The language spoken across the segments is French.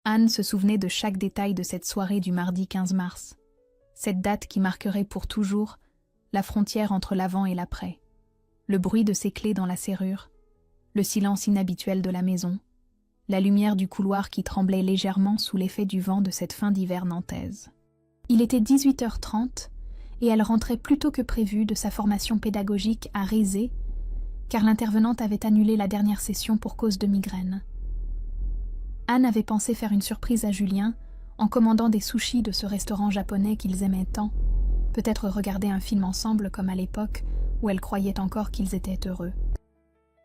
Anne se souvenait de chaque détail de cette soirée du mardi 15 mars. Cette date qui marquerait pour toujours la frontière entre l'avant et l'après. Le bruit de ses clés dans la serrure, le silence inhabituel de la maison, la lumière du couloir qui tremblait légèrement sous l'effet du vent de cette fin d'hiver nantaise. Il était 18h30 et elle rentrait plus tôt que prévu de sa formation pédagogique à Rézé, car l'intervenante avait annulé la dernière session pour cause de migraine. Anne avait pensé faire une surprise à Julien en commandant des sushis de ce restaurant japonais qu'ils aimaient tant, peut-être regarder un film ensemble comme à l'époque où elle croyait encore qu'ils étaient heureux.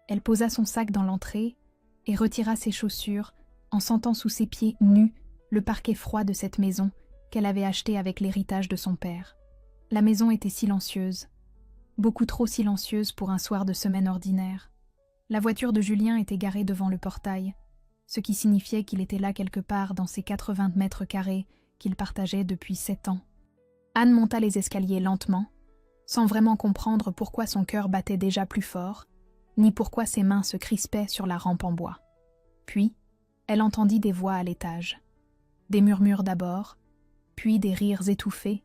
Elle posa son sac dans l'entrée et retira ses chaussures en sentant sous ses pieds nus le parquet froid de cette maison qu'elle avait acheté avec l'héritage de son père. La maison était silencieuse, beaucoup trop silencieuse pour un soir de semaine ordinaire. La voiture de Julien était garée devant le portail, ce qui signifiait qu'il était là quelque part dans ces 80 mètres carrés qu'il partageait depuis 7 ans. Anne monta les escaliers lentement, sans vraiment comprendre pourquoi son cœur battait déjà plus fort, ni pourquoi ses mains se crispaient sur la rampe en bois. Puis, elle entendit des voix à l'étage. Des murmures d'abord, puis des rires étouffés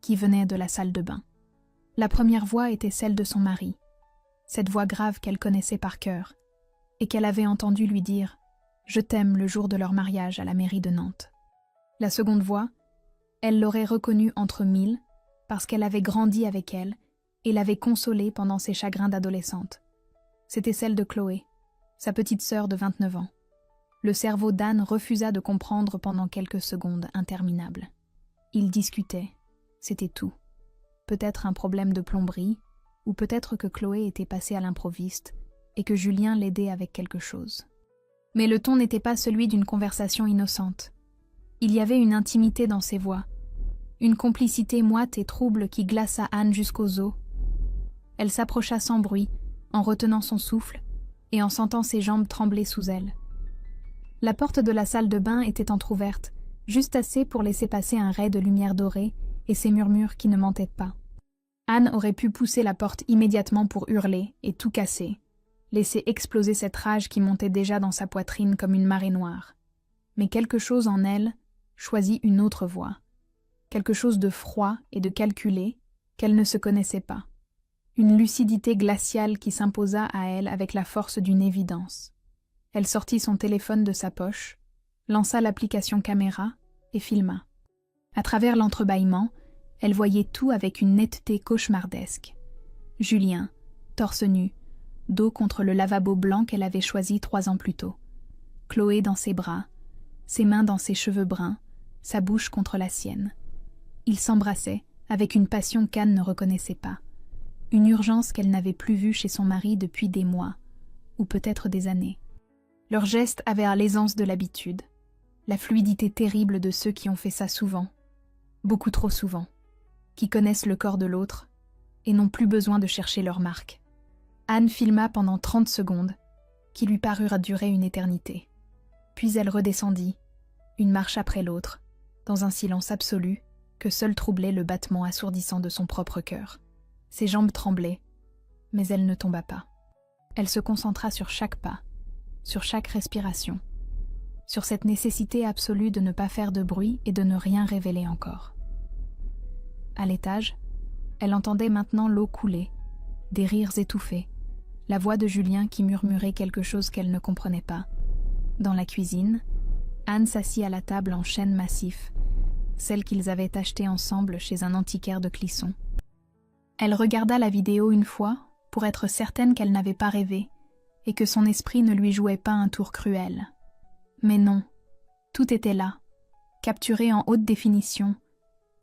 qui venaient de la salle de bain. La première voix était celle de son mari, cette voix grave qu'elle connaissait par cœur, et qu'elle avait entendu lui dire « Je t'aime » le jour de leur mariage à la mairie de Nantes. La seconde voix, elle l'aurait reconnue entre mille, parce qu'elle avait grandi avec elle et l'avait consolée pendant ses chagrins d'adolescente. C'était celle de Chloé, sa petite sœur de 29 ans. Le cerveau d'Anne refusa de comprendre pendant quelques secondes interminables. Ils discutaient, c'était tout. Peut-être un problème de plomberie, ou peut-être que Chloé était passée à l'improviste et que Julien l'aidait avec quelque chose. Mais le ton n'était pas celui d'une conversation innocente. Il y avait une intimité dans ses voix, une complicité moite et trouble qui glaça Anne jusqu'aux os. Elle s'approcha sans bruit, en retenant son souffle et en sentant ses jambes trembler sous elle. La porte de la salle de bain était entr'ouverte, juste assez pour laisser passer un ray de lumière dorée et ces murmures qui ne mentaient pas. Anne aurait pu pousser la porte immédiatement pour hurler et tout casser, laisser exploser cette rage qui montait déjà dans sa poitrine comme une marée noire. Mais quelque chose en elle choisit une autre voie, quelque chose de froid et de calculé qu'elle ne se connaissait pas. Une lucidité glaciale qui s'imposa à elle avec la force d'une évidence. Elle sortit son téléphone de sa poche, lança l'application caméra et filma. À travers l'entrebâillement, elle voyait tout avec une netteté cauchemardesque. Julien, torse nu, dos contre le lavabo blanc qu'elle avait choisi 3 ans plus tôt. Chloé dans ses bras, ses mains dans ses cheveux bruns, sa bouche contre la sienne. Ils s'embrassaient avec une passion qu'Anne ne reconnaissait pas. Une urgence qu'elle n'avait plus vue chez son mari depuis des mois, ou peut-être des années. Leurs gestes avaient l'aisance de l'habitude, la fluidité terrible de ceux qui ont fait ça souvent, beaucoup trop souvent, qui connaissent le corps de l'autre et n'ont plus besoin de chercher leur marque. Anne filma pendant 30 secondes, qui lui parurent durer une éternité. Puis elle redescendit, une marche après l'autre, dans un silence absolu que seul troublait le battement assourdissant de son propre cœur. Ses jambes tremblaient, mais elle ne tomba pas. Elle se concentra sur chaque pas, sur chaque respiration, sur cette nécessité absolue de ne pas faire de bruit et de ne rien révéler encore. À l'étage, elle entendait maintenant l'eau couler, des rires étouffés, la voix de Julien qui murmurait quelque chose qu'elle ne comprenait pas. Dans la cuisine, Anne s'assit à la table en chêne massif, celle qu'ils avaient achetée ensemble chez un antiquaire de Clisson. Elle regarda la vidéo une fois pour être certaine qu'elle n'avait pas rêvé et que son esprit ne lui jouait pas un tour cruel. Mais non, tout était là, capturé en haute définition,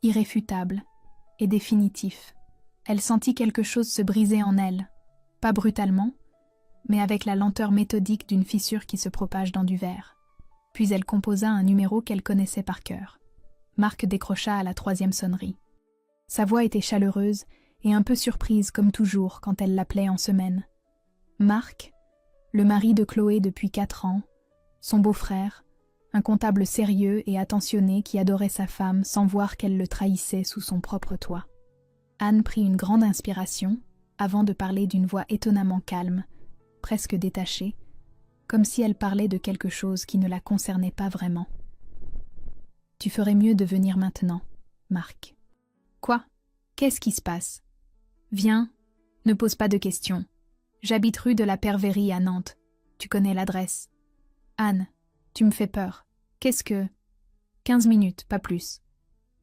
irréfutable et définitif. Elle sentit quelque chose se briser en elle, pas brutalement, mais avec la lenteur méthodique d'une fissure qui se propage dans du verre. Puis elle composa un numéro qu'elle connaissait par cœur. Marc décrocha à la 3e sonnerie. Sa voix était chaleureuse et un peu surprise comme toujours quand elle l'appelait en semaine. Marc, le mari de Chloé depuis 4 ans, son beau-frère, un comptable sérieux et attentionné qui adorait sa femme sans voir qu'elle le trahissait sous son propre toit. Anne prit une grande inspiration avant de parler d'une voix étonnamment calme, presque détachée, comme si elle parlait de quelque chose qui ne la concernait pas vraiment. Tu ferais mieux de venir maintenant, Marc. Quoi? Qu'est-ce qui se passe? Viens, ne pose pas de questions. J'habite rue de la Perverie à Nantes. Tu connais l'adresse. Anne, tu me fais peur. Qu'est-ce que... 15 minutes, pas plus.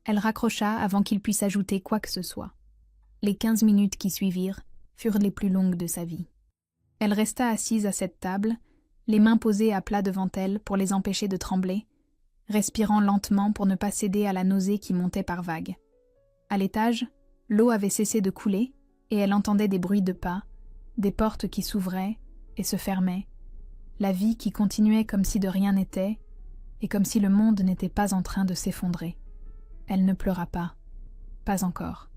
Elle raccrocha avant qu'il puisse ajouter quoi que ce soit. Les 15 minutes qui suivirent furent les plus longues de sa vie. Elle resta assise à cette table, les mains posées à plat devant elle pour les empêcher de trembler, respirant lentement pour ne pas céder à la nausée qui montait par vagues. À l'étage, l'eau avait cessé de couler et elle entendait des bruits de pas, des portes qui s'ouvraient et se fermaient, la vie qui continuait comme si de rien n'était et comme si le monde n'était pas en train de s'effondrer. Elle ne pleura pas. Pas encore.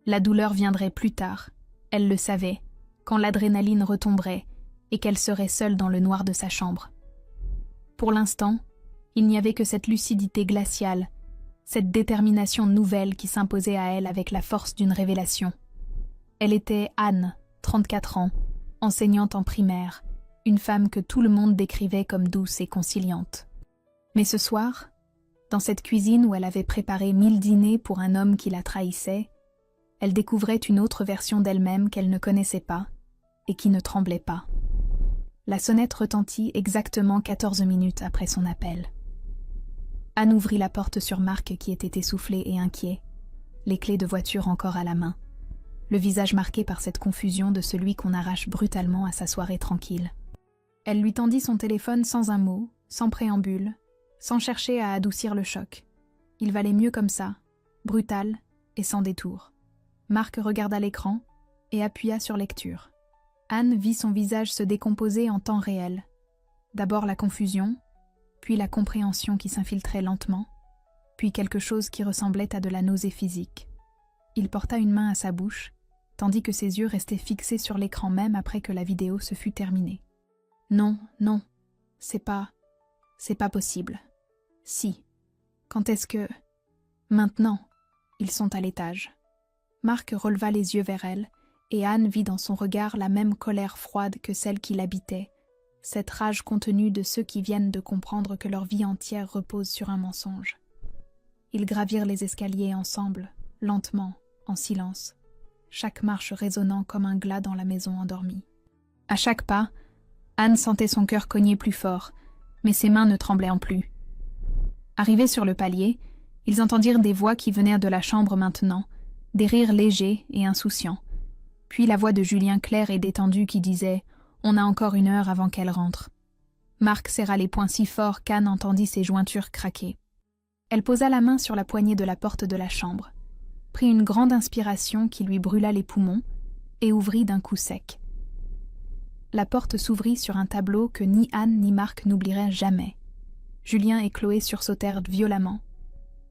La douleur viendrait plus tard, elle le savait, quand l'adrénaline retomberait et qu'elle serait seule dans le noir de sa chambre. Pour l'instant, il n'y avait que cette lucidité glaciale, cette détermination nouvelle qui s'imposait à elle avec la force d'une révélation. Elle était Anne, 34 ans, enseignante en primaire, une femme que tout le monde décrivait comme douce et conciliante. Mais ce soir, dans cette cuisine où elle avait préparé 1000 dîners pour un homme qui la trahissait, elle découvrait une autre version d'elle-même qu'elle ne connaissait pas et qui ne tremblait pas. La sonnette retentit exactement 14 minutes après son appel. Anne ouvrit la porte sur Marc qui était essoufflé et inquiet, les clés de voiture encore à la main, le visage marqué par cette confusion de celui qu'on arrache brutalement à sa soirée tranquille. Elle lui tendit son téléphone sans un mot, sans préambule, sans chercher à adoucir le choc. Il valait mieux comme ça, brutal et sans détour. Marc regarda l'écran et appuya sur lecture. Anne vit son visage se décomposer en temps réel. D'abord la confusion, puis la compréhension qui s'infiltrait lentement, puis quelque chose qui ressemblait à de la nausée physique. Il porta une main à sa bouche, tandis que ses yeux restaient fixés sur l'écran même après que la vidéo se fût terminée. Non, non, c'est pas possible. Si. Quand est-ce que... Maintenant. Ils sont à l'étage. Marc releva les yeux vers elle, et Anne vit dans son regard la même colère froide que celle qui l'habitait, cette rage contenue de ceux qui viennent de comprendre que leur vie entière repose sur un mensonge. Ils gravirent les escaliers ensemble, lentement, en silence, chaque marche résonnant comme un glas dans la maison endormie. À chaque pas, Anne sentait son cœur cogner plus fort, mais ses mains ne tremblaient plus. Arrivés sur le palier, ils entendirent des voix qui venaient de la chambre maintenant, des rires légers et insouciants. Puis la voix de Julien claire et détendue qui disait « On a encore 1 heure avant qu'elle rentre ». Marc serra les poings si fort qu'Anne entendit ses jointures craquer. Elle posa la main sur la poignée de la porte de la chambre, prit une grande inspiration qui lui brûla les poumons et ouvrit d'un coup sec. La porte s'ouvrit sur un tableau que ni Anne ni Marc n'oublieraient jamais. Julien et Chloé sursautèrent violemment.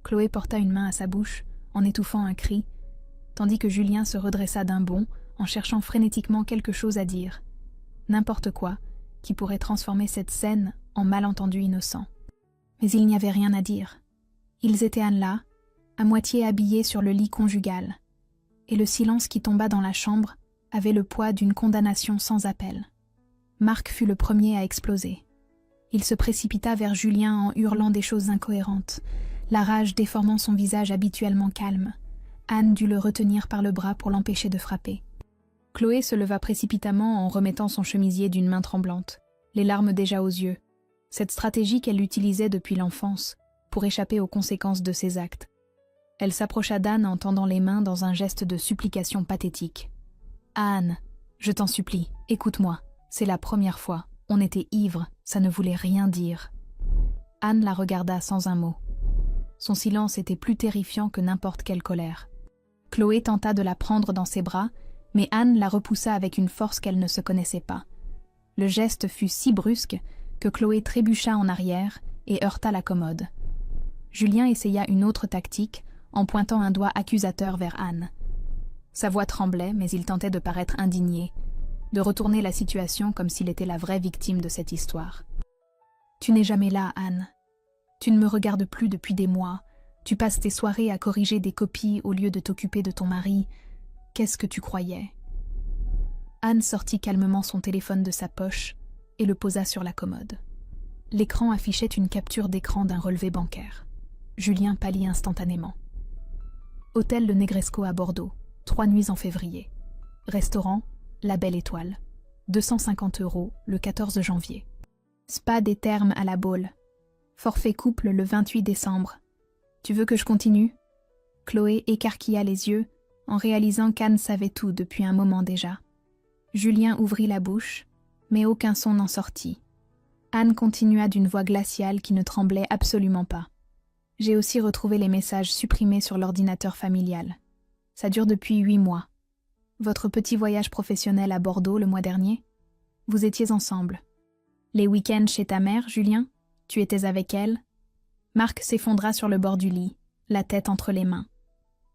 Chloé porta une main à sa bouche, en étouffant un cri, tandis que Julien se redressa d'un bond en cherchant frénétiquement quelque chose à dire. N'importe quoi, qui pourrait transformer cette scène en malentendu innocent. Mais il n'y avait rien à dire. Ils étaient là, à moitié habillés sur le lit conjugal, et le silence qui tomba dans la chambre avait le poids d'une condamnation sans appel. Marc fut le premier à exploser. Il se précipita vers Julien en hurlant des choses incohérentes, la rage déformant son visage habituellement calme. Anne dut le retenir par le bras pour l'empêcher de frapper. Chloé se leva précipitamment en remettant son chemisier d'une main tremblante, les larmes déjà aux yeux. Cette stratégie qu'elle utilisait depuis l'enfance pour échapper aux conséquences de ses actes. Elle s'approcha d'Anne en tendant les mains dans un geste de supplication pathétique. « Anne, je t'en supplie, écoute-moi, c'est la première fois. On était ivres, ça ne voulait rien dire. » Anne la regarda sans un mot. Son silence était plus terrifiant que n'importe quelle colère. Chloé tenta de la prendre dans ses bras, mais Anne la repoussa avec une force qu'elle ne se connaissait pas. Le geste fut si brusque que Chloé trébucha en arrière et heurta la commode. Julien essaya une autre tactique en pointant un doigt accusateur vers Anne. Sa voix tremblait, mais il tentait de paraître indigné, de retourner la situation comme s'il était la vraie victime de cette histoire. « Tu n'es jamais là, Anne. Tu ne me regardes plus depuis des mois. Tu passes tes soirées à corriger des copies au lieu de t'occuper de ton mari. Qu'est-ce que tu croyais ?» Anne sortit calmement son téléphone de sa poche et le posa sur la commode. L'écran affichait une capture d'écran d'un relevé bancaire. Julien pâlit instantanément. Hôtel Le Negresco à Bordeaux, 3 nuits en février. Restaurant, La Belle Étoile. 250 € le 14 janvier. Spa des Thermes à la Baule. Forfait couple le 28 décembre. Tu veux que je continue ? Chloé écarquilla les yeux en réalisant qu'Anne savait tout depuis un moment déjà. Julien ouvrit la bouche, mais aucun son n'en sortit. Anne continua d'une voix glaciale qui ne tremblait absolument pas. J'ai aussi retrouvé les messages supprimés sur l'ordinateur familial. Ça dure depuis 8 mois. Votre petit voyage professionnel à Bordeaux le mois dernier ? Vous étiez ensemble. Les week-ends chez ta mère, Julien ? Tu étais avec elle ? Marc s'effondra sur le bord du lit, la tête entre les mains.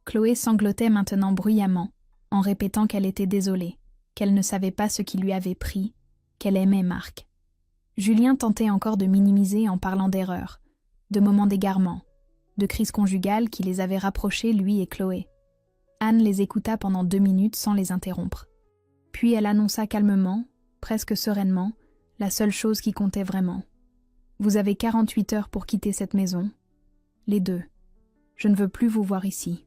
Chloé sanglotait maintenant bruyamment, en répétant qu'elle était désolée, qu'elle ne savait pas ce qui lui avait pris, qu'elle aimait Marc. Julien tentait encore de minimiser en parlant d'erreurs, de moments d'égarement, de crises conjugales qui les avaient rapprochés, lui et Chloé. Anne les écouta pendant 2 minutes sans les interrompre. Puis elle annonça calmement, presque sereinement, la seule chose qui comptait vraiment. Vous avez 48 heures pour quitter cette maison. Les deux. Je ne veux plus vous voir ici.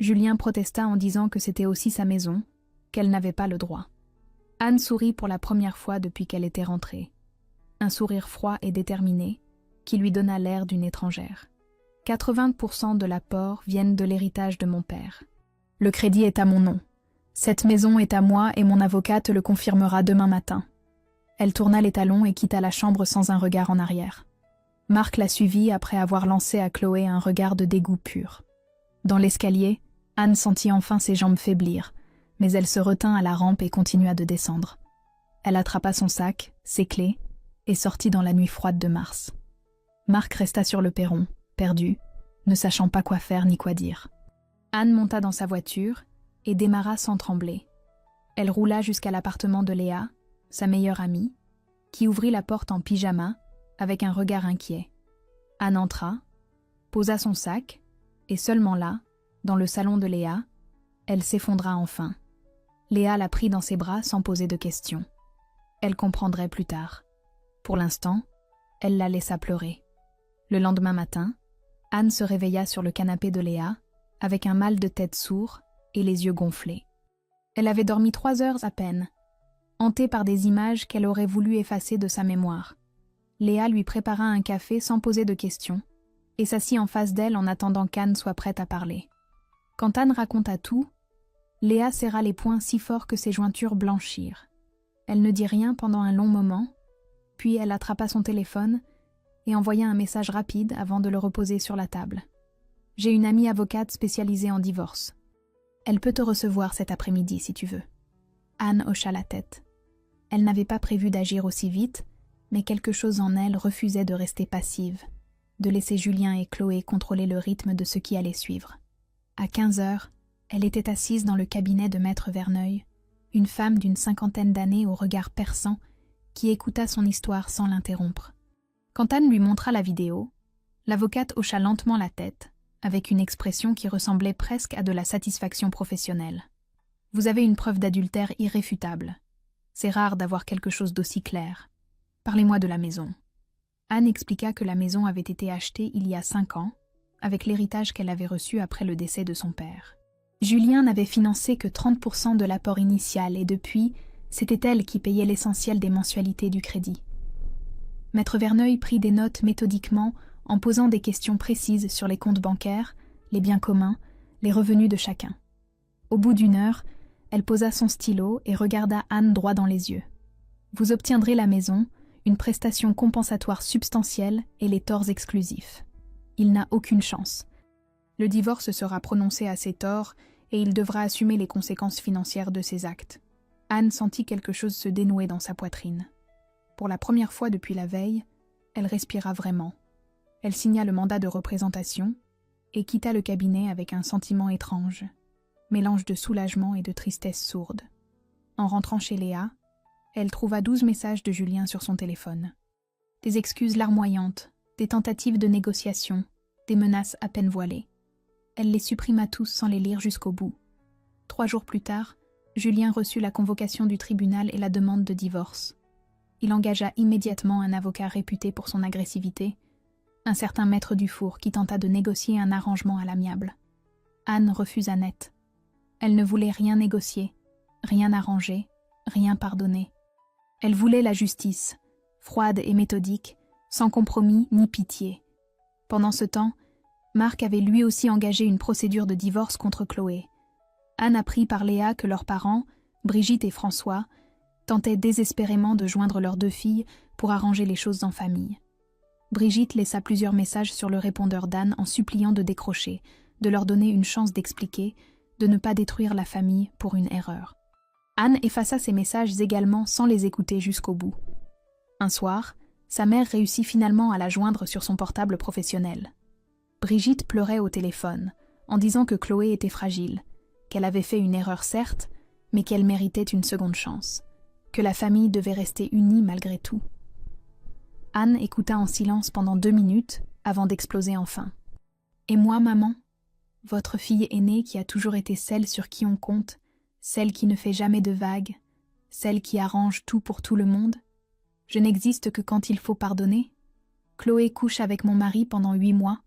Julien protesta en disant que c'était aussi sa maison, qu'elle n'avait pas le droit. Anne sourit pour la première fois depuis qu'elle était rentrée. Un sourire froid et déterminé, qui lui donna l'air d'une étrangère. 80% de l'apport viennent de l'héritage de mon père. Le crédit est à mon nom. Cette maison est à moi et mon avocate le confirmera demain matin. Elle tourna les talons et quitta la chambre sans un regard en arrière. Marc la suivit après avoir lancé à Chloé un regard de dégoût pur. Dans l'escalier, Anne sentit enfin ses jambes faiblir, mais elle se retint à la rampe et continua de descendre. Elle attrapa son sac, ses clés, et sortit dans la nuit froide de mars. Marc resta sur le perron, perdu, ne sachant pas quoi faire ni quoi dire. Anne monta dans sa voiture et démarra sans trembler. Elle roula jusqu'à l'appartement de Léa, sa meilleure amie, qui ouvrit la porte en pyjama avec un regard inquiet. Anne entra, posa son sac, et seulement là, dans le salon de Léa, elle s'effondra enfin. Léa la prit dans ses bras sans poser de questions. Elle comprendrait plus tard. Pour l'instant, elle la laissa pleurer. Le lendemain matin, Anne se réveilla sur le canapé de Léa, avec un mal de tête sourd et les yeux gonflés. Elle avait dormi 3 heures à peine, hantée par des images qu'elle aurait voulu effacer de sa mémoire. Léa lui prépara un café sans poser de questions et s'assit en face d'elle en attendant qu'Anne soit prête à parler. Quand Anne raconta tout, Léa serra les poings si fort que ses jointures blanchirent. Elle ne dit rien pendant un long moment, puis elle attrapa son téléphone et envoya un message rapide avant de le reposer sur la table. « J'ai une amie avocate spécialisée en divorce. Elle peut te recevoir cet après-midi si tu veux. » Anne hocha la tête. Elle n'avait pas prévu d'agir aussi vite, mais quelque chose en elle refusait de rester passive, de laisser Julien et Chloé contrôler le rythme de ce qui allait suivre. À 15 heures, elle était assise dans le cabinet de Maître Verneuil, une femme d'une 50aine d'années au regard perçant qui écouta son histoire sans l'interrompre. Quand Anne lui montra la vidéo, l'avocate hocha lentement la tête, avec une expression qui ressemblait presque à de la satisfaction professionnelle. « Vous avez une preuve d'adultère irréfutable. C'est rare d'avoir quelque chose d'aussi clair. Parlez-moi de la maison. » Anne expliqua que la maison avait été achetée il y a 5 ans, avec l'héritage qu'elle avait reçu après le décès de son père. Julien n'avait financé que 30% de l'apport initial et depuis, c'était elle qui payait l'essentiel des mensualités du crédit. Maître Verneuil prit des notes méthodiquement en posant des questions précises sur les comptes bancaires, les biens communs, les revenus de chacun. Au bout d'1 heure, elle posa son stylo et regarda Anne droit dans les yeux. « Vous obtiendrez la maison, une prestation compensatoire substantielle et les torts exclusifs. Il n'a aucune chance. Le divorce sera prononcé à ses torts et il devra assumer les conséquences financières de ses actes. » Anne sentit quelque chose se dénouer dans sa poitrine. Pour la première fois depuis la veille, elle respira vraiment. Elle signa le mandat de représentation et quitta le cabinet avec un sentiment étrange, mélange de soulagement et de tristesse sourde. En rentrant chez Léa, elle trouva 12 messages de Julien sur son téléphone. Des excuses larmoyantes, des tentatives de négociation, des menaces à peine voilées. Elle les supprima tous sans les lire jusqu'au bout. 3 jours plus tard, Julien reçut la convocation du tribunal et la demande de divorce. Il engagea immédiatement un avocat réputé pour son agressivité, un certain maître du four qui tenta de négocier un arrangement à l'amiable. Anne refusa net. Elle ne voulait rien négocier, rien arranger, rien pardonner. Elle voulait la justice, froide et méthodique, sans compromis ni pitié. Pendant ce temps, Marc avait lui aussi engagé une procédure de divorce contre Chloé. Anne apprit par Léa que leurs parents, Brigitte et François, tentaient désespérément de joindre leurs 2 filles pour arranger les choses en famille. Brigitte laissa plusieurs messages sur le répondeur d'Anne en suppliant de décrocher, de leur donner une chance d'expliquer, de ne pas détruire la famille pour une erreur. Anne effaça ces messages également sans les écouter jusqu'au bout. Un soir, sa mère réussit finalement à la joindre sur son portable professionnel. Brigitte pleurait au téléphone, en disant que Chloé était fragile, qu'elle avait fait une erreur certes, mais qu'elle méritait une seconde chance, que la famille devait rester unie malgré tout. Anne écouta en silence pendant 2 minutes avant d'exploser enfin. « Et moi, maman, votre fille aînée qui a toujours été celle sur qui on compte, celle qui ne fait jamais de vagues, celle qui arrange tout pour tout le monde, je n'existe que quand il faut pardonner. Chloé couche avec mon mari pendant 8 mois,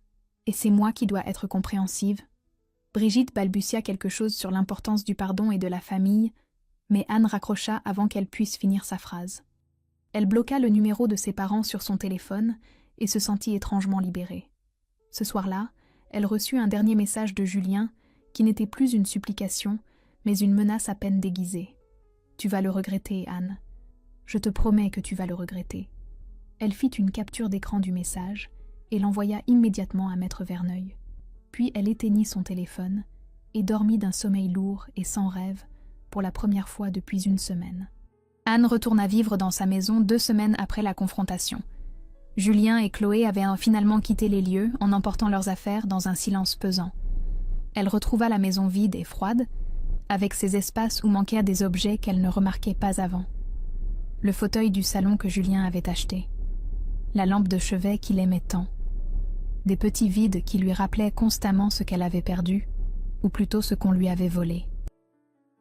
et c'est moi qui dois être compréhensive. » Brigitte balbutia quelque chose sur l'importance du pardon et de la famille, mais Anne raccrocha avant qu'elle puisse finir sa phrase. Elle bloqua le numéro de ses parents sur son téléphone et se sentit étrangement libérée. Ce soir-là, elle reçut un dernier message de Julien qui n'était plus une supplication, mais une menace à peine déguisée. « Tu vas le regretter, Anne. Je te promets que tu vas le regretter. » Elle fit une capture d'écran du message et l'envoya immédiatement à Maître Verneuil. Puis elle éteignit son téléphone et dormit d'un sommeil lourd et sans rêve pour la première fois depuis 1 semaine. Anne retourna vivre dans sa maison 2 semaines après la confrontation. Julien et Chloé avaient finalement quitté les lieux en emportant leurs affaires dans un silence pesant. Elle retrouva la maison vide et froide, avec ses espaces où manquaient des objets qu'elle ne remarquait pas avant. Le fauteuil du salon que Julien avait acheté, la lampe de chevet qu'il aimait tant, des petits vides qui lui rappelaient constamment ce qu'elle avait perdu, ou plutôt ce qu'on lui avait volé.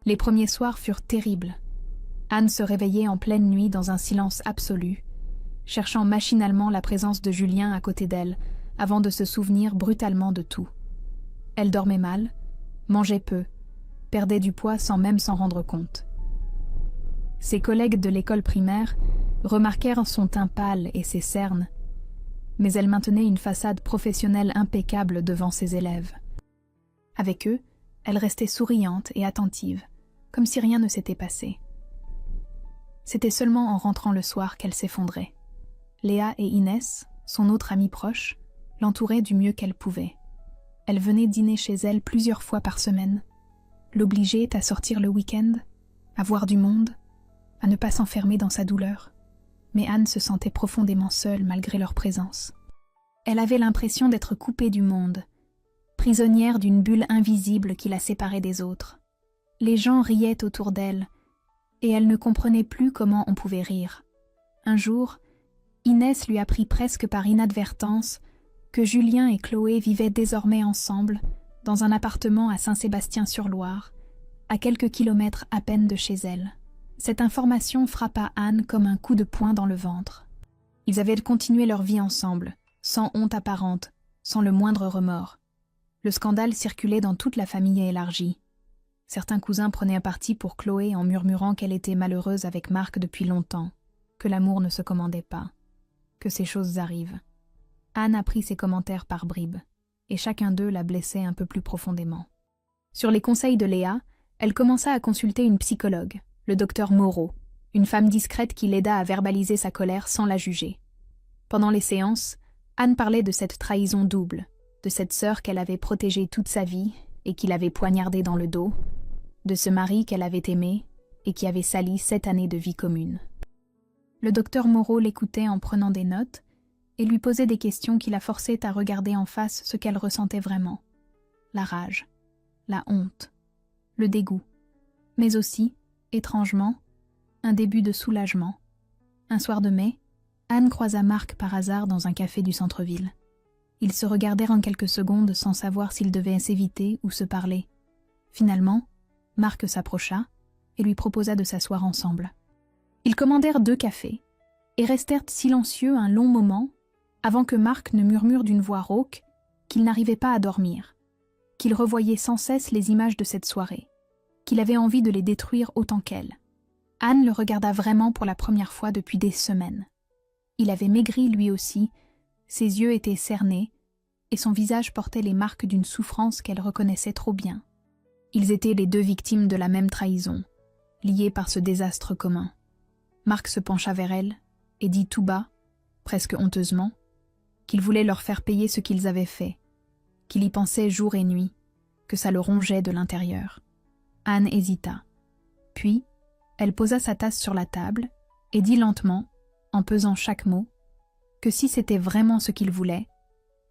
Les premiers soirs furent terribles. Anne se réveillait en pleine nuit dans un silence absolu, cherchant machinalement la présence de Julien à côté d'elle, avant de se souvenir brutalement de tout. Elle dormait mal, mangeait peu, perdait du poids sans même s'en rendre compte. Ses collègues de l'école primaire remarquèrent son teint pâle et ses cernes, mais elle maintenait une façade professionnelle impeccable devant ses élèves. Avec eux, elle restait souriante et attentive, comme si rien ne s'était passé. C'était seulement en rentrant le soir qu'elle s'effondrait. Léa et Inès, son autre amie proche, l'entouraient du mieux qu'elles pouvaient. Elle venait dîner chez elle plusieurs fois par semaine, l'obligeaient à sortir le week-end, à voir du monde, à ne pas s'enfermer dans sa douleur. Mais Anne se sentait profondément seule malgré leur présence. Elle avait l'impression d'être coupée du monde, prisonnière d'une bulle invisible qui la séparait des autres. Les gens riaient autour d'elle, et elle ne comprenait plus comment on pouvait rire. Un jour, Inès lui apprit presque par inadvertance que Julien et Chloé vivaient désormais ensemble dans un appartement à Saint-Sébastien-sur-Loire, à quelques kilomètres à peine de chez elle. Cette information frappa Anne comme un coup de poing dans le ventre. Ils avaient continué leur vie ensemble, sans honte apparente, sans le moindre remords. Le scandale circulait dans toute la famille élargie. Certains cousins prenaient un parti pour Chloé en murmurant qu'elle était malheureuse avec Marc depuis longtemps, que l'amour ne se commandait pas, que ces choses arrivent. Anne apprit ces commentaires par bribes, et chacun d'eux la blessait un peu plus profondément. Sur les conseils de Léa, elle commença à consulter une psychologue, le docteur Moreau, une femme discrète qui l'aida à verbaliser sa colère sans la juger. Pendant les séances, Anne parlait de cette trahison double, de cette sœur qu'elle avait protégée toute sa vie et qui l'avait poignardée dans le dos, de ce mari qu'elle avait aimé et qui avait sali 7 années de vie commune. Le docteur Moreau l'écoutait en prenant des notes et lui posait des questions qui la forçaient à regarder en face ce qu'elle ressentait vraiment. La rage, la honte, le dégoût, mais aussi, étrangement, un début de soulagement. Un soir de mai, Anne croisa Marc par hasard dans un café du centre-ville. Ils se regardèrent en quelques secondes sans savoir s'ils devaient s'éviter ou se parler. Finalement, Marc s'approcha et lui proposa de s'asseoir ensemble. Ils commandèrent 2 cafés et restèrent silencieux un long moment avant que Marc ne murmure d'une voix rauque qu'il n'arrivait pas à dormir, qu'il revoyait sans cesse les images de cette soirée, qu'il avait envie de les détruire autant qu'elle. Anne le regarda vraiment pour la première fois depuis des semaines. Il avait maigri lui aussi, ses yeux étaient cernés, et son visage portait les marques d'une souffrance qu'elle reconnaissait trop bien. Ils étaient les deux victimes de la même trahison, liées par ce désastre commun. Marc se pencha vers elle et dit tout bas, presque honteusement, qu'il voulait leur faire payer ce qu'ils avaient fait, qu'il y pensait jour et nuit, que ça le rongeait de l'intérieur. Anne hésita. Puis, elle posa sa tasse sur la table et dit lentement, en pesant chaque mot, que si c'était vraiment ce qu'il voulait,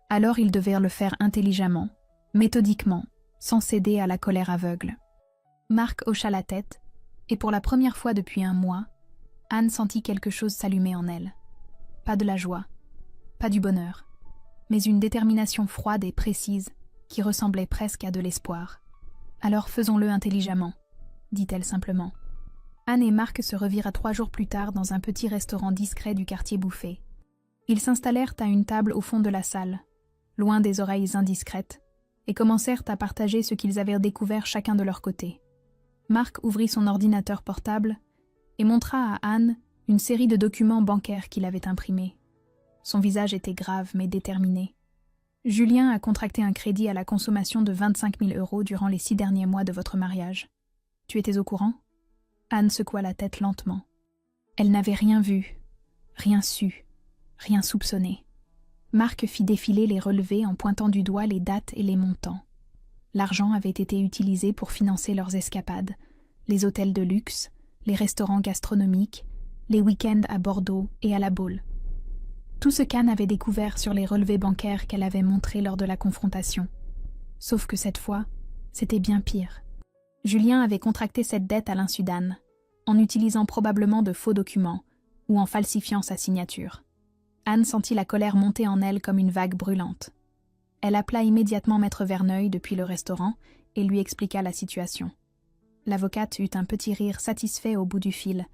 alors il devait le faire intelligemment, méthodiquement, sans céder à la colère aveugle. Marc hocha la tête, et pour la première fois depuis un mois, Anne sentit quelque chose s'allumer en elle. Pas de la joie, pas du bonheur, mais une détermination froide et précise qui ressemblait presque à de l'espoir. « Alors faisons-le intelligemment », dit-elle simplement. Anne et Marc se revirent 3 jours plus tard dans un petit restaurant discret du quartier Bouffé. Ils s'installèrent à une table au fond de la salle, loin des oreilles indiscrètes, et commencèrent à partager ce qu'ils avaient découvert chacun de leur côté. Marc ouvrit son ordinateur portable et montra à Anne une série de documents bancaires qu'il avait imprimés. Son visage était grave mais déterminé. « Julien a contracté un crédit à la consommation de 25 000 € durant les 6 derniers mois de votre mariage. Tu étais au courant ?» Anne secoua la tête lentement. Elle n'avait rien vu, rien su, rien soupçonné. Marc fit défiler les relevés en pointant du doigt les dates et les montants. L'argent avait été utilisé pour financer leurs escapades, les hôtels de luxe, les restaurants gastronomiques, les week-ends à Bordeaux et à La Baule. Tout ce qu'Anne avait découvert sur les relevés bancaires qu'elle avait montrés lors de la confrontation. Sauf que cette fois, c'était bien pire. Julien avait contracté cette dette à l'insu d'Anne, en utilisant probablement de faux documents ou en falsifiant sa signature. Anne sentit la colère monter en elle comme une vague brûlante. Elle appela immédiatement Maître Verneuil depuis le restaurant et lui expliqua la situation. L'avocate eut un petit rire satisfait au bout du fil,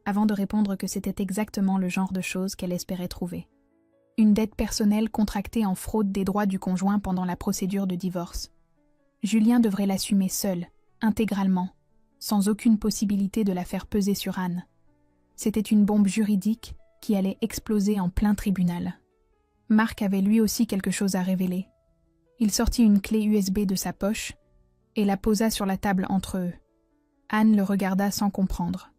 avant de répondre que c'était exactement le genre de choses qu'elle espérait trouver. Une dette personnelle contractée en fraude des droits du conjoint pendant la procédure de divorce. Julien devrait l'assumer seul, intégralement, sans aucune possibilité de la faire peser sur Anne. C'était une bombe juridique qui allait exploser en plein tribunal. Marc avait lui aussi quelque chose à révéler. Il sortit une clé USB de sa poche et la posa sur la table entre eux. Anne le regarda sans comprendre.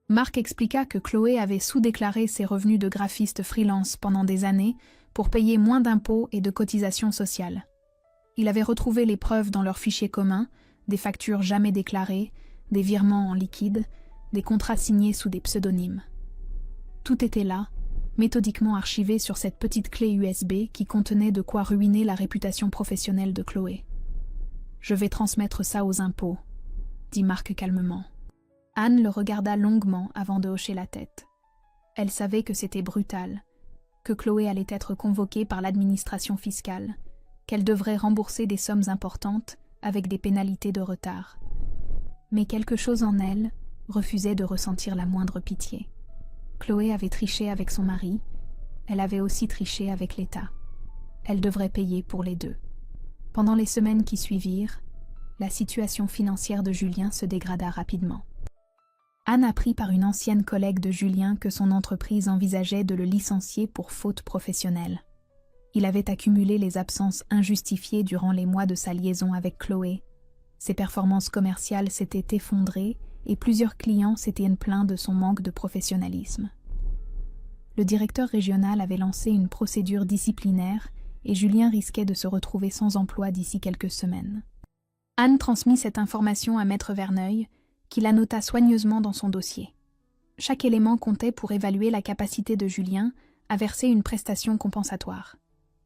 Marc expliqua que Chloé avait sous-déclaré ses revenus de graphiste freelance pendant des années pour payer moins d'impôts et de cotisations sociales. Il avait retrouvé les preuves dans leurs fichiers communs, des factures jamais déclarées, des virements en liquide, des contrats signés sous des pseudonymes. Tout était là, méthodiquement archivé sur cette petite clé USB qui contenait de quoi ruiner la réputation professionnelle de Chloé. « Je vais transmettre ça aux impôts », dit Marc calmement. Anne le regarda longuement avant de hocher la tête. Elle savait que c'était brutal, que Chloé allait être convoquée par l'administration fiscale, qu'elle devrait rembourser des sommes importantes avec des pénalités de retard. Mais quelque chose en elle refusait de ressentir la moindre pitié. Chloé avait triché avec son mari, elle avait aussi triché avec l'État. Elle devrait payer pour les deux. Pendant les semaines qui suivirent, la situation financière de Julien se dégrada rapidement. Anne apprit par une ancienne collègue de Julien que son entreprise envisageait de le licencier pour faute professionnelle. Il avait accumulé les absences injustifiées durant les mois de sa liaison avec Chloé. Ses performances commerciales s'étaient effondrées et plusieurs clients s'étaient plaints de son manque de professionnalisme. Le directeur régional avait lancé une procédure disciplinaire et Julien risquait de se retrouver sans emploi d'ici quelques semaines. Anne transmit cette information à Maître Verneuil, qui la nota soigneusement dans son dossier. Chaque élément comptait pour évaluer la capacité de Julien à verser une prestation compensatoire.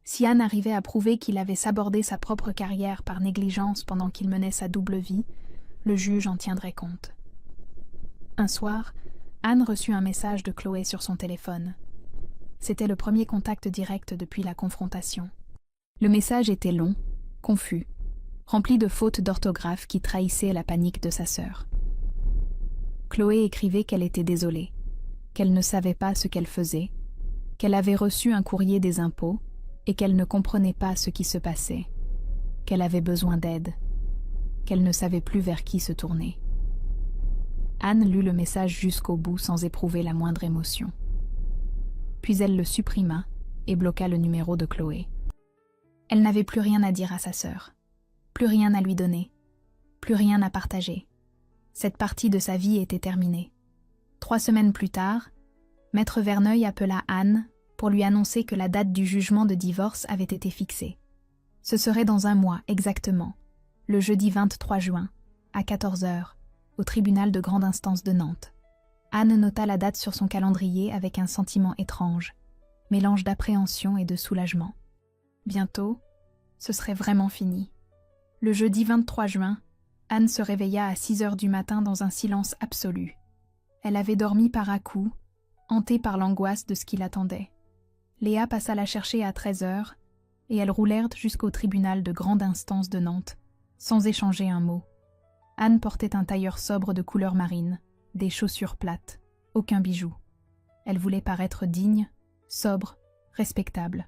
Si Anne arrivait à prouver qu'il avait sabordé sa propre carrière par négligence pendant qu'il menait sa double vie, le juge en tiendrait compte. Un soir, Anne reçut un message de Chloé sur son téléphone. C'était le premier contact direct depuis la confrontation. Le message était long, confus, rempli de fautes d'orthographe qui trahissaient la panique de sa sœur. Chloé écrivait qu'elle était désolée, qu'elle ne savait pas ce qu'elle faisait, qu'elle avait reçu un courrier des impôts et qu'elle ne comprenait pas ce qui se passait, qu'elle avait besoin d'aide, qu'elle ne savait plus vers qui se tourner. Anne lut le message jusqu'au bout sans éprouver la moindre émotion. Puis elle le supprima et bloqua le numéro de Chloé. Elle n'avait plus rien à dire à sa sœur, plus rien à lui donner, plus rien à partager. Cette partie de sa vie était terminée. 3 semaines plus tard, Maître Verneuil appela Anne pour lui annoncer que la date du jugement de divorce avait été fixée. Ce serait dans 1 mois exactement, le jeudi 23 juin, à 14 h, au tribunal de grande instance de Nantes. Anne nota la date sur son calendrier avec un sentiment étrange, mélange d'appréhension et de soulagement. Bientôt, ce serait vraiment fini. Le jeudi 23 juin, Anne se réveilla à 6 h du matin dans un silence absolu. Elle avait dormi par à-coups, hantée par l'angoisse de ce qui l'attendait. Léa passa la chercher à 13 h, et elles roulèrent jusqu'au tribunal de grande instance de Nantes, sans échanger un mot. Anne portait un tailleur sobre de couleur marine, des chaussures plates, aucun bijou. Elle voulait paraître digne, sobre, respectable.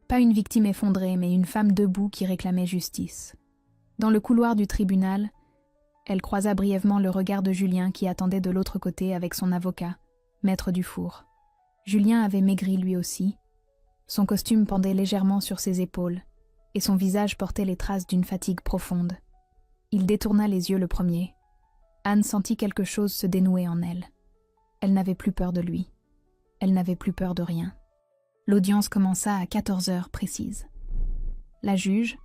Pas une victime effondrée, mais une femme debout qui réclamait justice. Dans le couloir du tribunal, elle croisa brièvement le regard de Julien qui attendait de l'autre côté avec son avocat, Maître Dufour. Julien avait maigri lui aussi. Son costume pendait légèrement sur ses épaules, et son visage portait les traces d'une fatigue profonde. Il détourna les yeux le premier. Anne sentit quelque chose se dénouer en elle. Elle n'avait plus peur de lui. Elle n'avait plus peur de rien. L'audience commença à 14 h précises. La juge,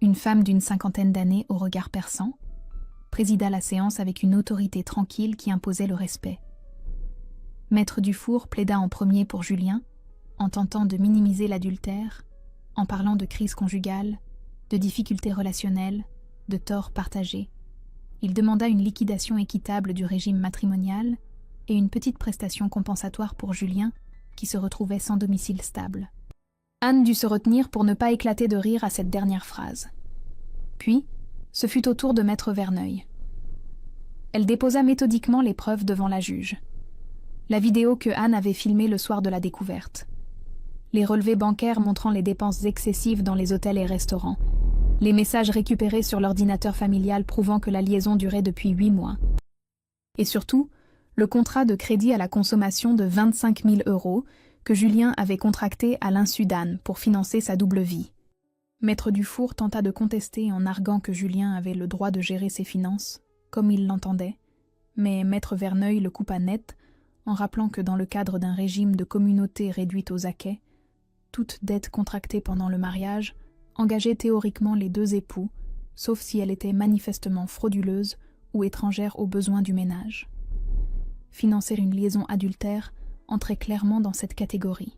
une femme d'une 50aine d'années au regard perçant, présida la séance avec une autorité tranquille qui imposait le respect. Maître Dufour plaida en premier pour Julien, en tentant de minimiser l'adultère, en parlant de crise conjugale, de difficultés relationnelles, de torts partagés. Il demanda une liquidation équitable du régime matrimonial et une petite prestation compensatoire pour Julien, qui se retrouvait sans domicile stable. Anne dut se retenir pour ne pas éclater de rire à cette dernière phrase. Puis, ce fut au tour de Maître Verneuil. Elle déposa méthodiquement les preuves devant la juge. La vidéo que Anne avait filmée le soir de la découverte. Les relevés bancaires montrant les dépenses excessives dans les hôtels et restaurants. Les messages récupérés sur l'ordinateur familial prouvant que la liaison durait depuis 8 mois. Et surtout, le contrat de crédit à la consommation de 25 000 € que Julien avait contracté à l'insu d'Anne pour financer sa double vie. Maître Dufour tenta de contester en arguant que Julien avait le droit de gérer ses finances, comme il l'entendait, mais Maître Verneuil le coupa net en rappelant que dans le cadre d'un régime de communauté réduite aux acquêts, toute dette contractée pendant le mariage engageait théoriquement les 2 époux, sauf si elle était manifestement frauduleuse ou étrangère aux besoins du ménage. Financer une liaison adultère entrait clairement dans cette catégorie.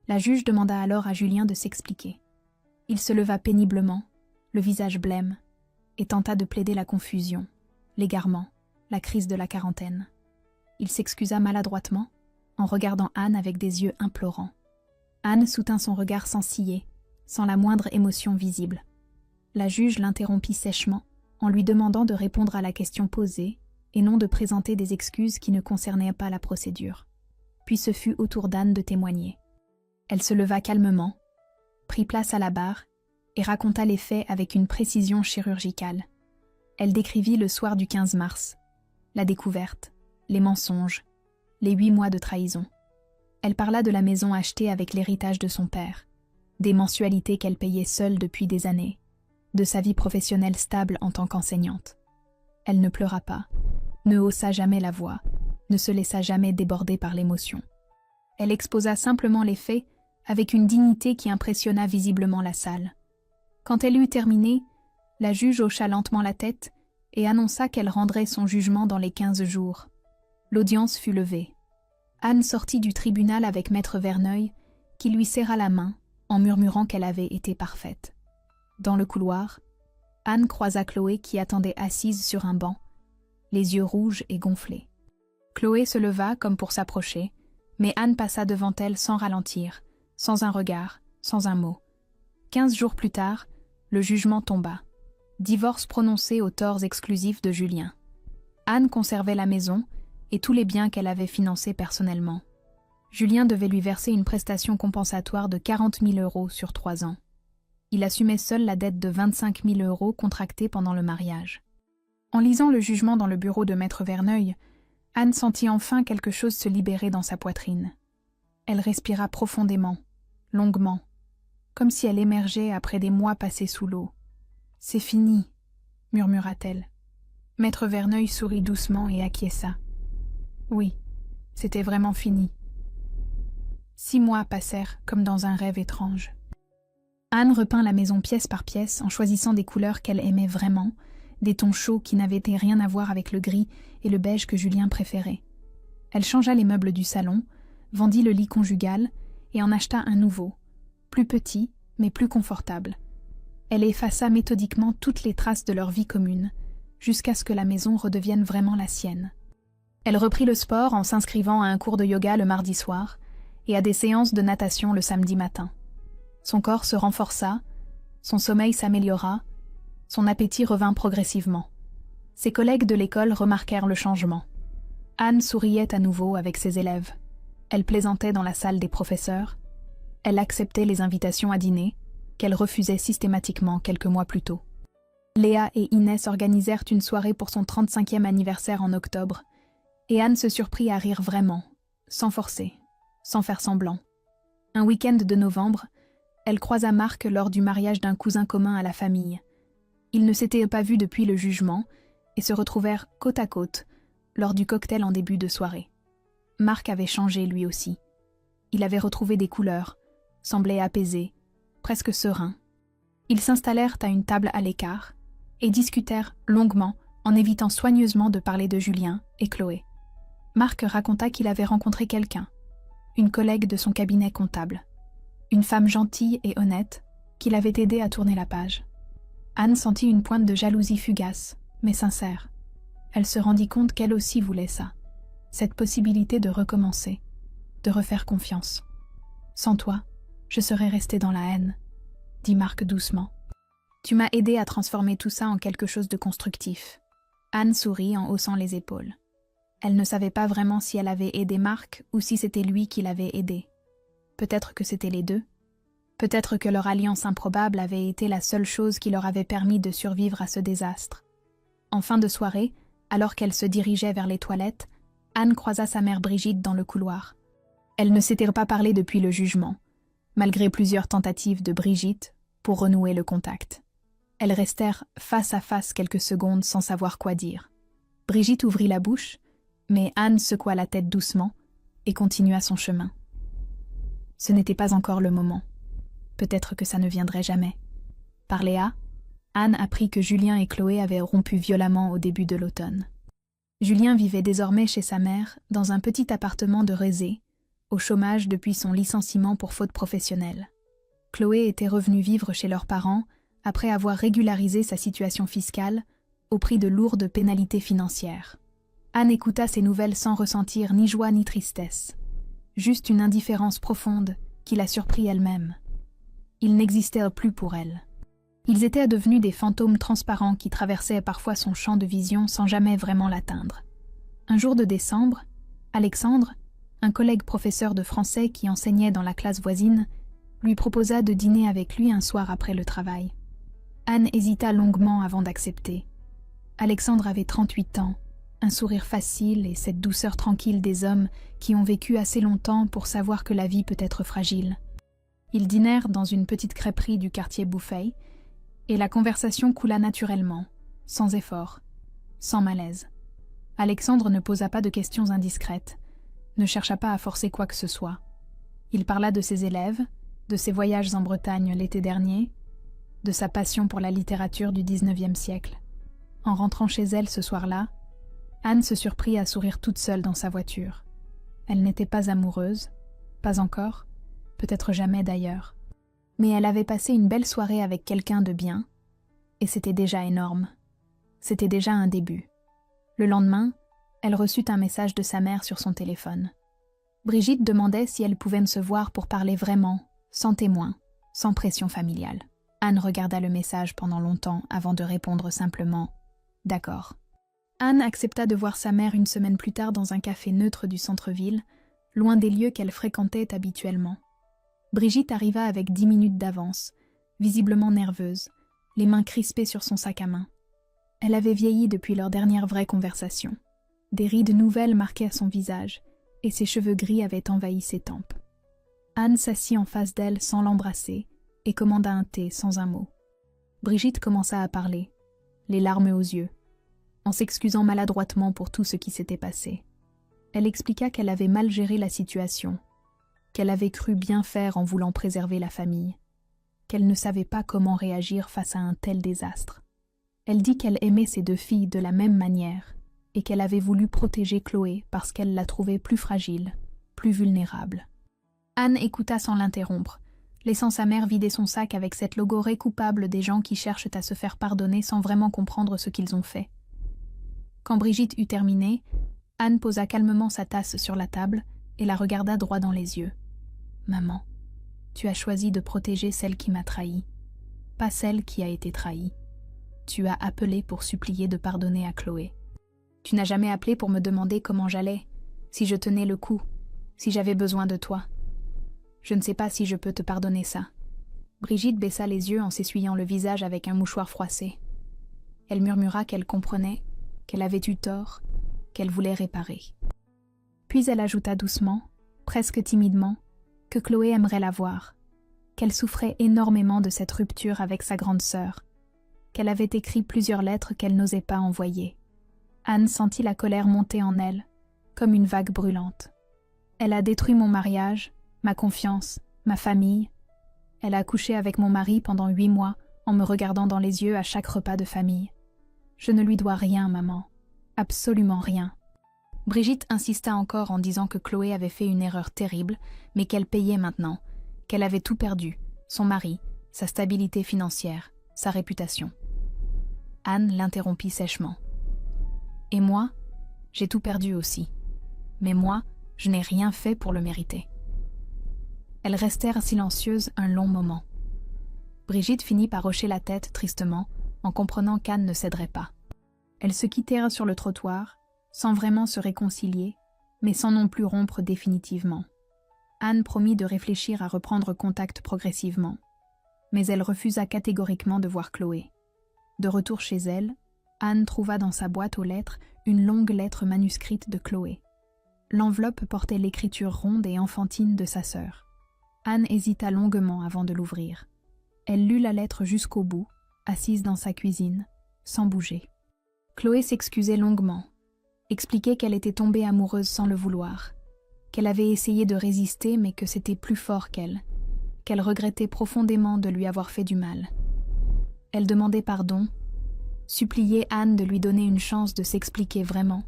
La juge demanda alors à Julien de s'expliquer. Il se leva péniblement, le visage blême, et tenta de plaider la confusion, l'égarement, la crise de la quarantaine. Il s'excusa maladroitement, en regardant Anne avec des yeux implorants. Anne soutint son regard sans ciller, sans la moindre émotion visible. La juge l'interrompit sèchement, en lui demandant de répondre à la question posée, et non de présenter des excuses qui ne concernaient pas la procédure. Puis ce fut au tour d'Anne de témoigner. Elle se leva calmement, prit place à la barre et raconta les faits avec une précision chirurgicale. Elle décrivit le soir du 15 mars, la découverte, les mensonges, les 8 mois de trahison. Elle parla de la maison achetée avec l'héritage de son père, des mensualités qu'elle payait seule depuis des années, de sa vie professionnelle stable en tant qu'enseignante. Elle ne pleura pas, ne haussa jamais la voix, ne se laissa jamais déborder par l'émotion. Elle exposa simplement les faits avec une dignité qui impressionna visiblement la salle. Quand elle eut terminé, la juge hocha lentement la tête et annonça qu'elle rendrait son jugement dans les 15 jours. L'audience fut levée. Anne sortit du tribunal avec Maître Verneuil, qui lui serra la main en murmurant qu'elle avait été parfaite. Dans le couloir, Anne croisa Chloé qui attendait assise sur un banc, les yeux rouges et gonflés. Chloé se leva comme pour s'approcher, mais Anne passa devant elle sans ralentir, sans un regard, sans un mot. 15 jours plus tard, le jugement tomba. Divorce prononcé aux torts exclusifs de Julien. Anne conservait la maison et tous les biens qu'elle avait financés personnellement. Julien devait lui verser une prestation compensatoire de 40 000 € sur 3 ans. Il assumait seul la dette de 25 000 € contractée pendant le mariage. En lisant le jugement dans le bureau de Maître Verneuil, Anne sentit enfin quelque chose se libérer dans sa poitrine. Elle respira profondément, longuement, comme si elle émergeait après des mois passés sous l'eau. « C'est fini », murmura-t-elle. Maître Verneuil sourit doucement et acquiesça. Oui, c'était vraiment fini. 6 mois passèrent comme dans un rêve étrange. Anne repeint la maison pièce par pièce en choisissant des couleurs qu'elle aimait vraiment, des tons chauds qui n'avaient rien à voir avec le gris et le beige que Julien préférait. Elle changea les meubles du salon, vendit le lit conjugal et en acheta un nouveau, plus petit mais plus confortable. Elle effaça méthodiquement toutes les traces de leur vie commune, jusqu'à ce que la maison redevienne vraiment la sienne. Elle reprit le sport en s'inscrivant à un cours de yoga le mardi soir et à des séances de natation le samedi matin. Son corps se renforça, son sommeil s'améliora, son appétit revint progressivement. Ses collègues de l'école remarquèrent le changement. Anne souriait à nouveau avec ses élèves. Elle plaisantait dans la salle des professeurs. Elle acceptait les invitations à dîner, qu'elle refusait systématiquement quelques mois plus tôt. Léa et Inès organisèrent une soirée pour son 35e anniversaire en octobre, et Anne se surprit à rire vraiment, sans forcer, sans faire semblant. Un week-end de novembre, elle croisa Marc lors du mariage d'un cousin commun à la famille. Ils ne s'étaient pas vus depuis le jugement et se retrouvèrent côte à côte lors du cocktail en début de soirée. Marc avait changé lui aussi. Il avait retrouvé des couleurs, semblait apaisé, presque serein. Ils s'installèrent à une table à l'écart et discutèrent longuement en évitant soigneusement de parler de Julien et Chloé. Marc raconta qu'il avait rencontré quelqu'un, une collègue de son cabinet comptable. Une femme gentille et honnête qui l'avait aidé à tourner la page. Anne sentit une pointe de jalousie fugace, mais sincère. Elle se rendit compte qu'elle aussi voulait ça, cette possibilité de recommencer, de refaire confiance. « Sans toi, je serais restée dans la haine », dit Marc doucement. « Tu m'as aidé à transformer tout ça en quelque chose de constructif. » Anne sourit en haussant les épaules. Elle ne savait pas vraiment si elle avait aidé Marc ou si c'était lui qui l'avait aidé. Peut-être que c'était les deux. Peut-être que leur alliance improbable avait été la seule chose qui leur avait permis de survivre à ce désastre. En fin de soirée, alors qu'elle se dirigeait vers les toilettes, Anne croisa sa mère Brigitte dans le couloir. Elles ne s'étaient pas parlé depuis le jugement, malgré plusieurs tentatives de Brigitte pour renouer le contact. Elles restèrent face à face quelques secondes sans savoir quoi dire. Brigitte ouvrit la bouche, mais Anne secoua la tête doucement et continua son chemin. Ce n'était pas encore le moment. Peut-être que ça ne viendrait jamais. Par Léa, Anne apprit que Julien et Chloé avaient rompu violemment au début de l'automne. Julien vivait désormais chez sa mère dans un petit appartement de Rezé, au chômage depuis son licenciement pour faute professionnelle. Chloé était revenue vivre chez leurs parents après avoir régularisé sa situation fiscale au prix de lourdes pénalités financières. Anne écouta ces nouvelles sans ressentir ni joie ni tristesse. Juste une indifférence profonde qui la surprit elle-même. Ils n'existaient plus pour elle. Ils étaient devenus des fantômes transparents qui traversaient parfois son champ de vision sans jamais vraiment l'atteindre. Un jour de décembre, Alexandre, un collègue professeur de français qui enseignait dans la classe voisine, lui proposa de dîner avec lui un soir après le travail. Anne hésita longuement avant d'accepter. Alexandre avait 38 ans, un sourire facile et cette douceur tranquille des hommes qui ont vécu assez longtemps pour savoir que la vie peut être fragile. Ils dînèrent dans une petite crêperie du quartier Bouffay, et la conversation coula naturellement, sans effort, sans malaise. Alexandre ne posa pas de questions indiscrètes, ne chercha pas à forcer quoi que ce soit. Il parla de ses élèves, de ses voyages en Bretagne l'été dernier, de sa passion pour la littérature du XIXe siècle. En rentrant chez elle ce soir-là, Anne se surprit à sourire toute seule dans sa voiture. Elle n'était pas amoureuse, pas encore, peut-être jamais d'ailleurs. Mais elle avait passé une belle soirée avec quelqu'un de bien, et c'était déjà énorme. C'était déjà un début. Le lendemain, elle reçut un message de sa mère sur son téléphone. Brigitte demandait si elle pouvait se voir pour parler vraiment, sans témoin, sans pression familiale. Anne regarda le message pendant longtemps avant de répondre simplement « D'accord ». Anne accepta de voir sa mère une semaine plus tard dans un café neutre du centre-ville, loin des lieux qu'elle fréquentait habituellement. Brigitte arriva avec 10 minutes d'avance, visiblement nerveuse, les mains crispées sur son sac à main. Elle avait vieilli depuis leur dernière vraie conversation. Des rides nouvelles marquaient son visage, et ses cheveux gris avaient envahi ses tempes. Anne s'assit en face d'elle sans l'embrasser et commanda un thé sans un mot. Brigitte commença à parler, les larmes aux yeux, en s'excusant maladroitement pour tout ce qui s'était passé. Elle expliqua qu'elle avait mal géré la situation, qu'elle avait cru bien faire en voulant préserver la famille, qu'elle ne savait pas comment réagir face à un tel désastre. Elle dit qu'elle aimait ses 2 filles de la même manière et qu'elle avait voulu protéger Chloé parce qu'elle la trouvait plus fragile, plus vulnérable. Anne écouta sans l'interrompre, laissant sa mère vider son sac avec cette logorée coupable des gens qui cherchent à se faire pardonner sans vraiment comprendre ce qu'ils ont fait. Quand Brigitte eut terminé, Anne posa calmement sa tasse sur la table et la regarda droit dans les yeux. « Maman, tu as choisi de protéger celle qui m'a trahie, pas celle qui a été trahie. Tu as appelé pour supplier de pardonner à Chloé. Tu n'as jamais appelé pour me demander comment j'allais, si je tenais le coup, si j'avais besoin de toi. Je ne sais pas si je peux te pardonner ça. » Brigitte baissa les yeux en s'essuyant le visage avec un mouchoir froissé. Elle murmura qu'elle comprenait, qu'elle avait eu tort, qu'elle voulait réparer. Puis elle ajouta doucement, presque timidement, que Chloé aimerait la voir, qu'elle souffrait énormément de cette rupture avec sa grande sœur, qu'elle avait écrit plusieurs lettres qu'elle n'osait pas envoyer. Anne sentit la colère monter en elle, comme une vague brûlante. Elle a détruit mon mariage, ma confiance, ma famille. Elle a couché avec mon mari pendant 8 mois en me regardant dans les yeux à chaque repas de famille. Je ne lui dois rien, maman. Absolument rien. Brigitte insista encore en disant que Chloé avait fait une erreur terrible, mais qu'elle payait maintenant, qu'elle avait tout perdu, son mari, sa stabilité financière, sa réputation. Anne l'interrompit sèchement. « Et moi, j'ai tout perdu aussi. Mais moi, je n'ai rien fait pour le mériter. » Elles restèrent silencieuses un long moment. Brigitte finit par hocher la tête tristement, en comprenant qu'Anne ne céderait pas. Elles se quittèrent sur le trottoir, sans vraiment se réconcilier, mais sans non plus rompre définitivement. Anne promit de réfléchir à reprendre contact progressivement, mais elle refusa catégoriquement de voir Chloé. De retour chez elle, Anne trouva dans sa boîte aux lettres une longue lettre manuscrite de Chloé. L'enveloppe portait l'écriture ronde et enfantine de sa sœur. Anne hésita longuement avant de l'ouvrir. Elle lut la lettre jusqu'au bout, assise dans sa cuisine, sans bouger. Chloé s'excusait longuement, expliquait qu'elle était tombée amoureuse sans le vouloir, qu'elle avait essayé de résister mais que c'était plus fort qu'elle regrettait profondément de lui avoir fait du mal. Elle demandait pardon, suppliait Anne de lui donner une chance de s'expliquer vraiment,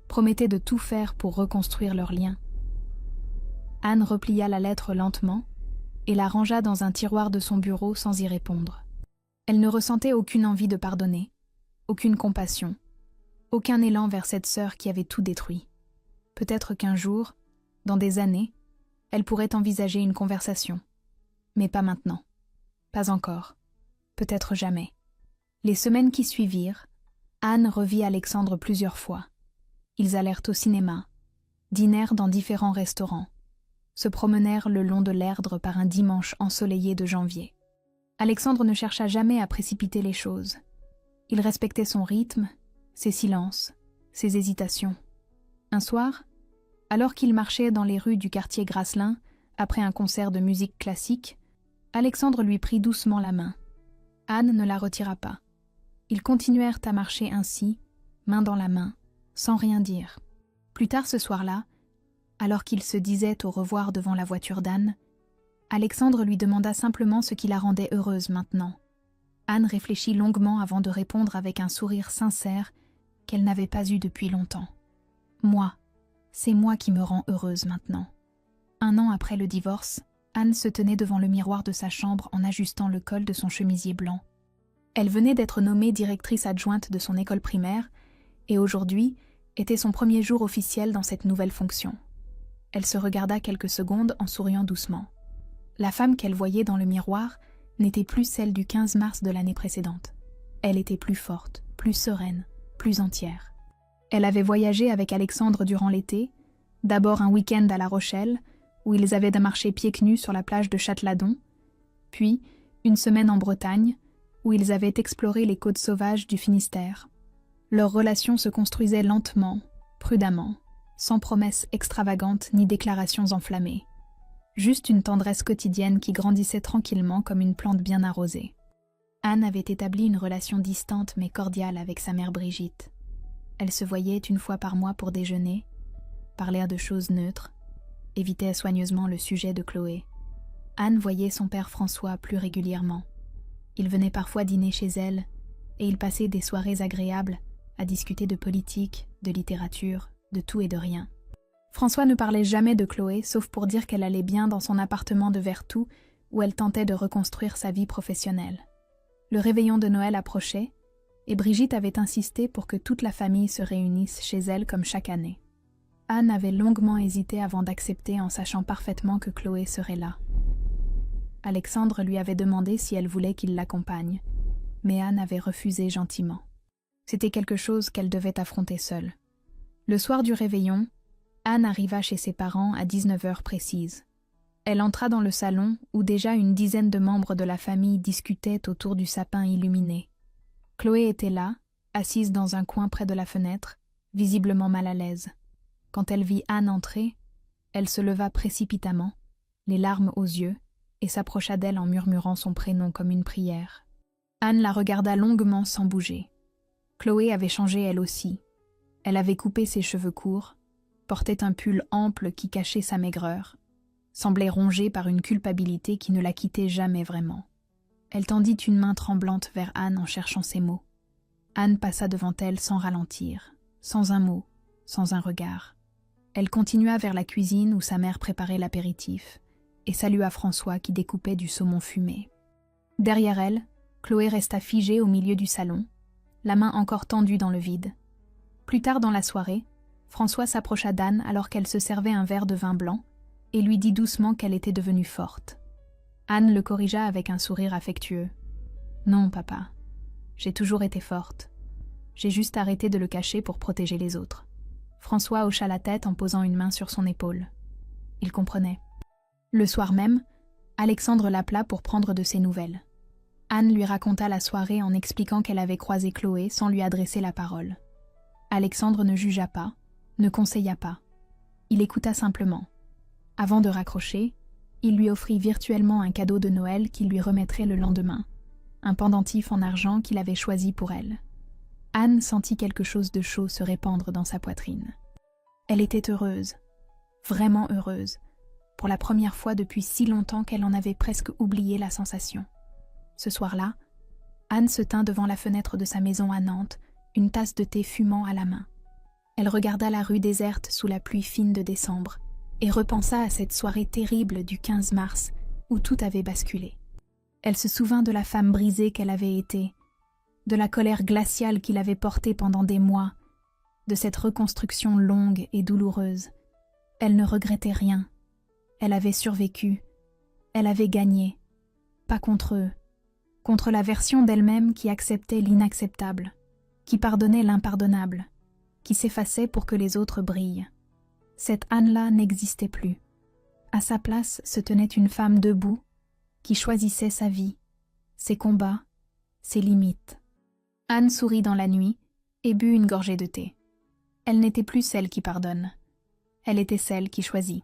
promettait de tout faire pour reconstruire leur lien. Anne replia la lettre lentement et la rangea dans un tiroir de son bureau sans y répondre. Elle ne ressentait aucune envie de pardonner, aucune compassion, aucun élan vers cette sœur qui avait tout détruit. Peut-être qu'un jour, dans des années, elle pourrait envisager une conversation. Mais pas maintenant. Pas encore. Peut-être jamais. Les semaines qui suivirent, Anne revit Alexandre plusieurs fois. Ils allèrent au cinéma, dînèrent dans différents restaurants, se promenèrent le long de l'Erdre par un dimanche ensoleillé de janvier. Alexandre ne chercha jamais à précipiter les choses. Il respectait son rythme, ses silences, ses hésitations. Un soir, alors qu'il marchait dans les rues du quartier Grasselin, après un concert de musique classique, Alexandre lui prit doucement la main. Anne ne la retira pas. Ils continuèrent à marcher ainsi, main dans la main, sans rien dire. Plus tard ce soir-là, alors qu'ils se disaient au revoir devant la voiture d'Anne, Alexandre lui demanda simplement ce qui la rendait heureuse maintenant. Anne réfléchit longuement avant de répondre avec un sourire sincère qu'elle n'avait pas eu depuis longtemps. « Moi, c'est moi qui me rends heureuse maintenant. » 1 an après le divorce, Anne se tenait devant le miroir de sa chambre en ajustant le col de son chemisier blanc. Elle venait d'être nommée directrice adjointe de son école primaire et aujourd'hui était son premier jour officiel dans cette nouvelle fonction. Elle se regarda quelques secondes en souriant doucement. La femme qu'elle voyait dans le miroir n'était plus celle du 15 mars de l'année précédente. Elle était plus forte, plus sereine, plus entière. Elle avait voyagé avec Alexandre durant l'été, D'abord un week-end à La Rochelle, où ils avaient marché pieds nus sur la plage de Châteladon, puis une semaine en Bretagne, où ils avaient exploré les côtes sauvages du Finistère. Leur relation se construisait lentement, prudemment, sans promesses extravagantes ni déclarations enflammées. Juste une tendresse quotidienne qui grandissait tranquillement comme une plante bien arrosée. Anne avait établi une relation distante mais cordiale avec sa mère Brigitte. Elle se voyait une fois par mois pour déjeuner, parlait de choses neutres, évitait soigneusement le sujet de Chloé. Anne voyait son père François plus régulièrement. Il venait parfois dîner chez elle, et ils passaient des soirées agréables à discuter de politique, de littérature, de tout et de rien. François ne parlait jamais de Chloé, sauf pour dire qu'elle allait bien dans son appartement de Vertou, où elle tentait de reconstruire sa vie professionnelle. Le réveillon de Noël approchait, et Brigitte avait insisté pour que toute la famille se réunisse chez elle comme chaque année. Anne avait longuement hésité avant d'accepter en sachant parfaitement que Chloé serait là. Alexandre lui avait demandé si elle voulait qu'il l'accompagne, mais Anne avait refusé gentiment. C'était quelque chose qu'elle devait affronter seule. Le soir du réveillon, Anne arriva chez ses parents à 19h précise. Elle entra dans le salon où déjà une dizaine de membres de la famille discutaient autour du sapin illuminé. Chloé était là, assise dans un coin près de la fenêtre, visiblement mal à l'aise. Quand elle vit Anne entrer, elle se leva précipitamment, les larmes aux yeux, et s'approcha d'elle en murmurant son prénom comme une prière. Anne la regarda longuement sans bouger. Chloé avait changé elle aussi. Elle avait coupé ses cheveux courts, portait un pull ample qui cachait sa maigreur, semblait rongée par une culpabilité qui ne la quittait jamais vraiment. Elle tendit une main tremblante vers Anne en cherchant ses mots. Anne passa devant elle sans ralentir, sans un mot, sans un regard. Elle continua vers la cuisine où sa mère préparait l'apéritif et salua François qui découpait du saumon fumé. Derrière elle, Chloé resta figée au milieu du salon, la main encore tendue dans le vide. Plus tard dans la soirée, François s'approcha d'Anne alors qu'elle se servait un verre de vin blanc et lui dit doucement qu'elle était devenue forte. Anne le corrigea avec un sourire affectueux. « Non, papa, j'ai toujours été forte. J'ai juste arrêté de le cacher pour protéger les autres. » François hocha la tête en posant une main sur son épaule. Il comprenait. Le soir même, Alexandre l'appela pour prendre de ses nouvelles. Anne lui raconta la soirée en expliquant qu'elle avait croisé Chloé sans lui adresser la parole. Alexandre ne jugea pas, ne conseilla pas. Il écouta simplement. Avant de raccrocher, il lui offrit virtuellement un cadeau de Noël qu'il lui remettrait le lendemain, un pendentif en argent qu'il avait choisi pour elle. Anne sentit quelque chose de chaud se répandre dans sa poitrine. Elle était heureuse, vraiment heureuse, pour la première fois depuis si longtemps qu'elle en avait presque oublié la sensation. Ce soir-là, Anne se tint devant la fenêtre de sa maison à Nantes, une tasse de thé fumant à la main. Elle regarda la rue déserte sous la pluie fine de décembre et repensa à cette soirée terrible du 15 mars où tout avait basculé. Elle se souvint de la femme brisée qu'elle avait été, de la colère glaciale qu'il avait portée pendant des mois, de cette reconstruction longue et douloureuse. Elle ne regrettait rien. Elle avait survécu. Elle avait gagné. Pas contre eux. Contre la version d'elle-même qui acceptait l'inacceptable, qui pardonnait l'impardonnable, qui s'effaçait pour que les autres brillent. Cette Anne-là n'existait plus. À sa place se tenait une femme debout, qui choisissait sa vie, ses combats, ses limites. Anne sourit dans la nuit et but une gorgée de thé. Elle n'était plus celle qui pardonne. Elle était celle qui choisit.